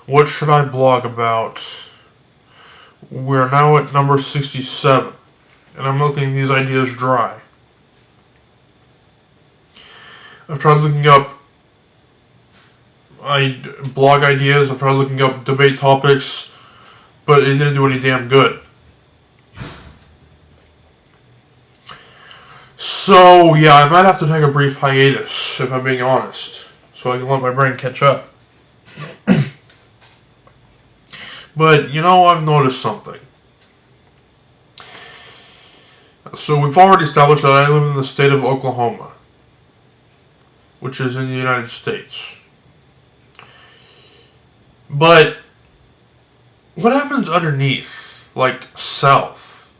What should I blog about? We're now at number 67, and I'm looking these ideas dry. I've tried looking up blog ideas, I've tried looking up debate topics, but it didn't do any damn good. So, yeah, I might have to take a brief hiatus, if I'm being honest, so I can let my brain catch up. But, I've noticed something. So, we've already established that I live in the state of Oklahoma, which is in the United States. But, what happens underneath, like, south?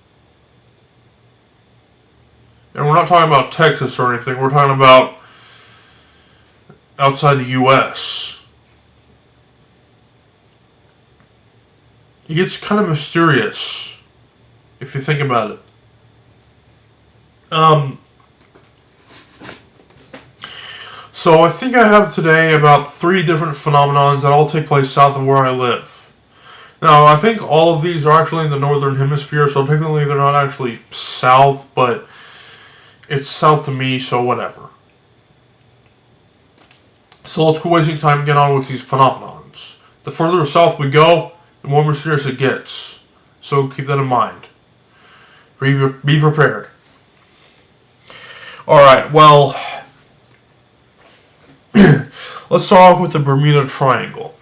And we're not talking about Texas or anything, we're talking about outside the U.S. It gets kind of mysterious, if you think about it. So I think I have today about 3 different phenomenons that all take place south of where I live. Now, I think all of these are actually in the northern hemisphere, so technically they're not actually south, but it's south to me, so whatever. So let's quit wasting time and get on with these phenomenons. The further south we go, the more mysterious it gets. So keep that in mind. Be prepared. Alright, well, let's start off with the Bermuda Triangle.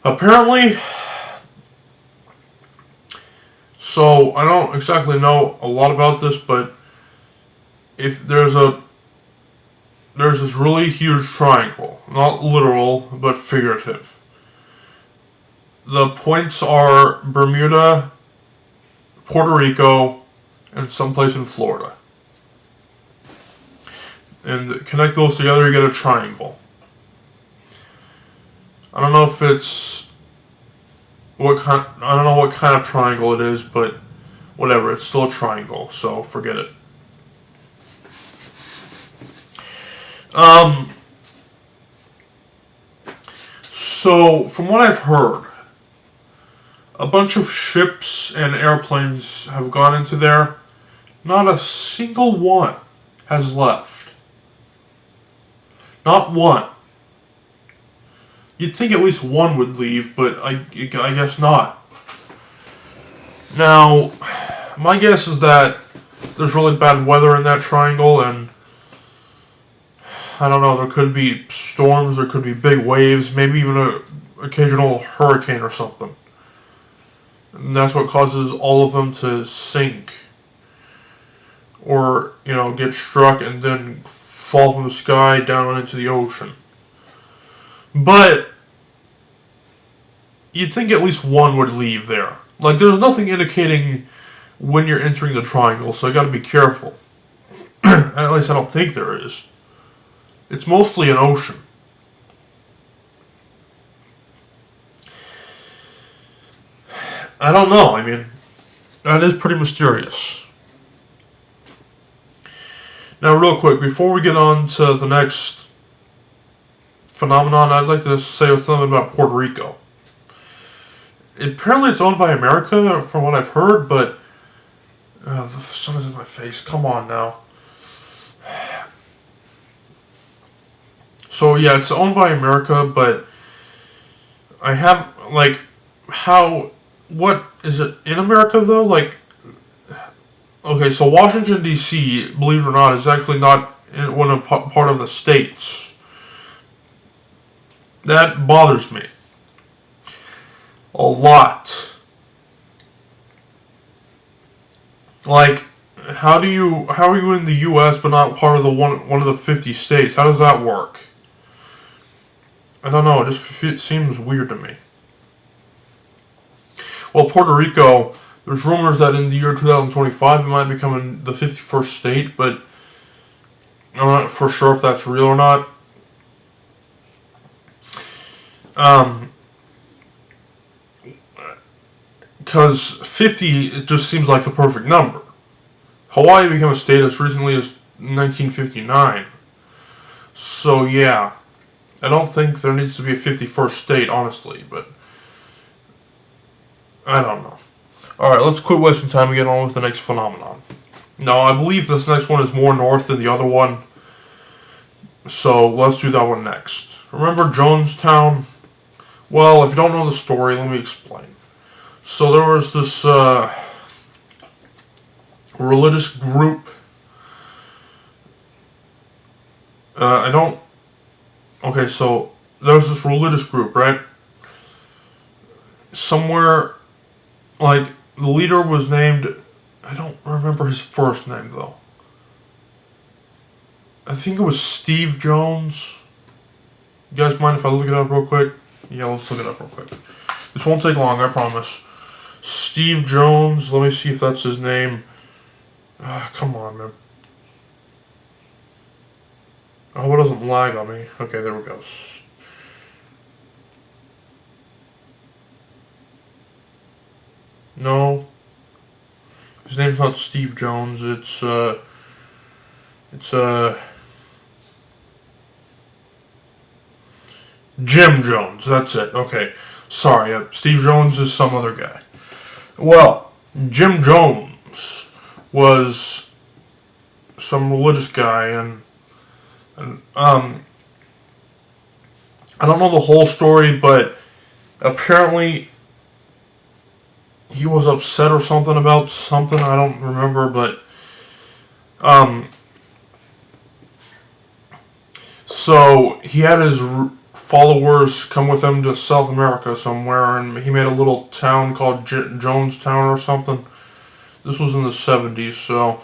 Apparently, so I don't exactly know a lot about this, but if there's this really huge triangle, not literal, but figurative. The points are Bermuda, Puerto Rico, and someplace in Florida. And connect those together, you get a triangle. I don't know if it's I don't know what kind of triangle it is, but whatever, it's still a triangle, so forget it. So, from what I've heard, a bunch of ships and airplanes have gone into there. Not a single one has left. Not one. You'd think at least one would leave, but I guess not. Now, my guess is that there's really bad weather in that triangle, and I don't know, there could be storms, there could be big waves, maybe even an occasional hurricane or something. And that's what causes all of them to sink. Or, get struck and then fall from the sky down into the ocean. But you'd think at least one would leave there. Like, there's nothing indicating when you're entering the triangle, so you gotta be careful. At least I don't think there is. It's mostly an ocean. I don't know, I mean, that is pretty mysterious. Now, real quick, before we get on to the next phenomenon, I'd like to say something about Puerto Rico. Apparently it's owned by America, from what I've heard, but the sun is in my face, come on now. So yeah, it's owned by America, but I have, what, is it in America though? Okay, so Washington, D.C., believe it or not, is actually not part of the states. That bothers me. A lot. How are you in the U.S. but not part of the one of the 50 states? How does that work? I don't know, it just seems weird to me. Well, Puerto Rico, there's rumors that in the year 2025 it might become the 51st state, but I'm not for sure if that's real or not. Because 50, it just seems like the perfect number. Hawaii became a state as recently as 1959. So yeah, I don't think there needs to be a 51st state, honestly, but I don't know. Alright, let's quit wasting time and get on with the next phenomenon. Now, I believe this next one is more north than the other one, so let's do that one next. Remember Jonestown? Well, if you don't know the story, let me explain. So there was this religious group. Okay, so there was this religious group, right? Somewhere, like, the leader was named, I don't remember his first name, though. I think it was Steve Jones. You guys mind if I look it up real quick? Yeah, let's look it up real quick. This won't take long, I promise. Steve Jones, let me see if that's his name. Come on, man. I hope it doesn't lag on me. Okay, there we go. No. His name's not Steve Jones, it's Jim Jones, that's it. Okay. Sorry, Steve Jones is some other guy. Well, Jim Jones was some religious guy, and I don't know the whole story, but apparently he was upset or something about something, I don't remember, but so he had his followers come with him to South America somewhere, and he made a little town called Jonestown or something. This was in the 70s, so,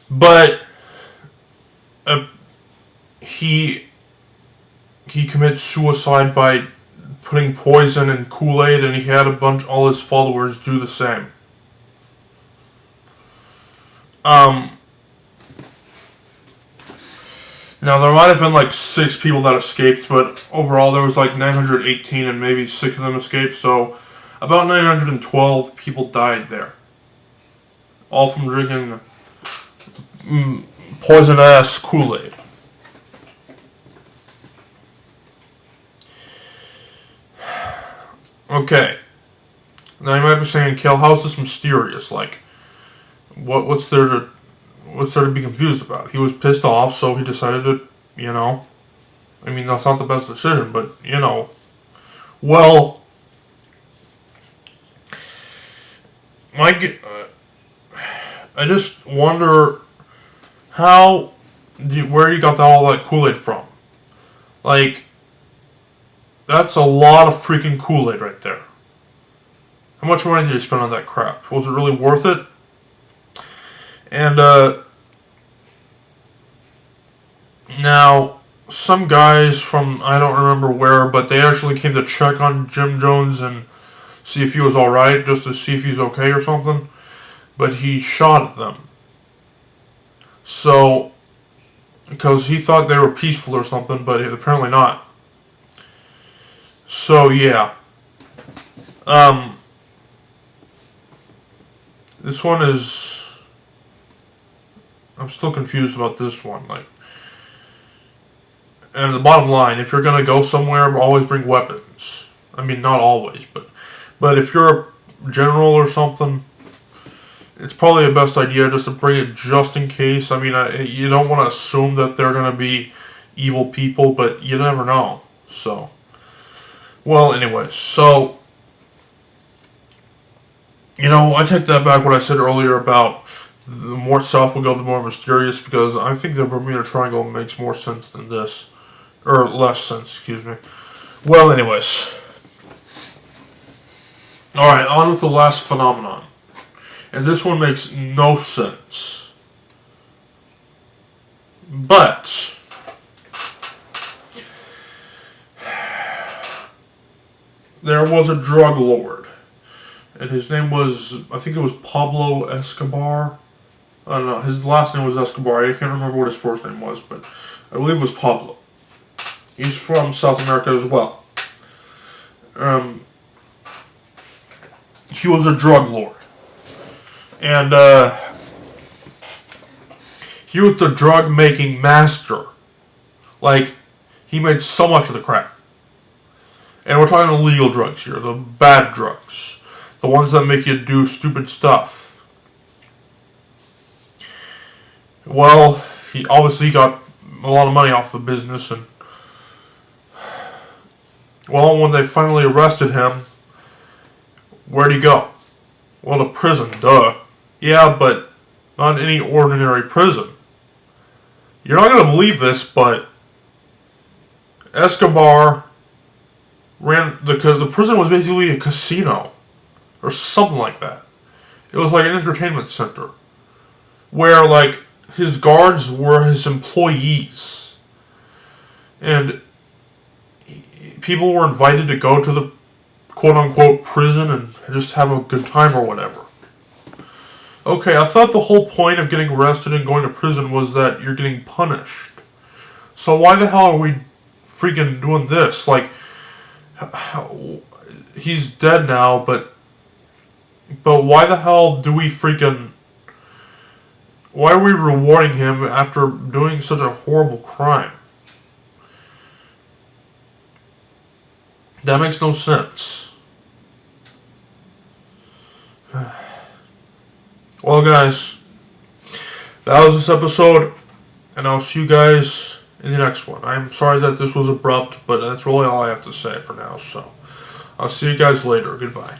but he commits suicide by putting poison in Kool-Aid, and he had all his followers do the same. Now, there might have been like 6 people that escaped, but overall there was like 918 and maybe 6 of them escaped, so about 912 people died there. All from drinking poison-ass Kool-Aid. Okay. Now you might be saying, Kale, how's this mysterious? Like, what's there to be confused about? He was pissed off, so he decided to, I mean, that's not the best decision, but, well, I just wonder where you got all that Kool-Aid from. Like, that's a lot of freaking Kool-Aid right there. How much money did you spend on that crap? Was it really worth it? And, now, some guys from, I don't remember where, but they actually came to check on Jim Jones and see if he was alright, just to see if he's okay or something. But he shot at them. So, because he thought they were peaceful or something, but apparently not. So, yeah. This one is... I'm still confused about this one. Like, and the bottom line, if you're going to go somewhere, always bring weapons. I mean, not always, but if you're a general or something, it's probably the best idea just to bring it just in case. I mean, you don't want to assume that they're going to be evil people, but you never know. So, well, anyways, so, I take that back what I said earlier about the more south we go, the more mysterious, because I think the Bermuda Triangle makes more sense than this. Or less sense, excuse me. Well, anyways. Alright, on with the last phenomenon. And this one makes no sense. But there was a drug lord. And his name was, I think it was Pablo Escobar. I don't know, his last name was Escobar. I can't remember what his first name was, but I believe it was Pablo. He's from South America as well. He was a drug lord. And He was the drug-making master. Like, he made so much of the crap. And we're talking illegal drugs here, the bad drugs. The ones that make you do stupid stuff. Well, he obviously got a lot of money off the business, and well, when they finally arrested him, where'd he go? Well, to prison, duh. Yeah, but not any ordinary prison. You're not going to believe this, but Escobar ran the prison was basically a casino or something like that. It was like an entertainment center where like his guards were his employees, and people were invited to go to the quote-unquote prison and just have a good time or whatever. Okay, I thought the whole point of getting arrested and going to prison was that you're getting punished. So why the hell are we freaking doing this? Like, he's dead now, but why the hell do we freaking... Why are we rewarding him after doing such a horrible crime? That makes no sense. Well, guys, that was this episode, and I'll see you guys in the next one. I'm sorry that this was abrupt, but that's really all I have to say for now, so I'll see you guys later. Goodbye.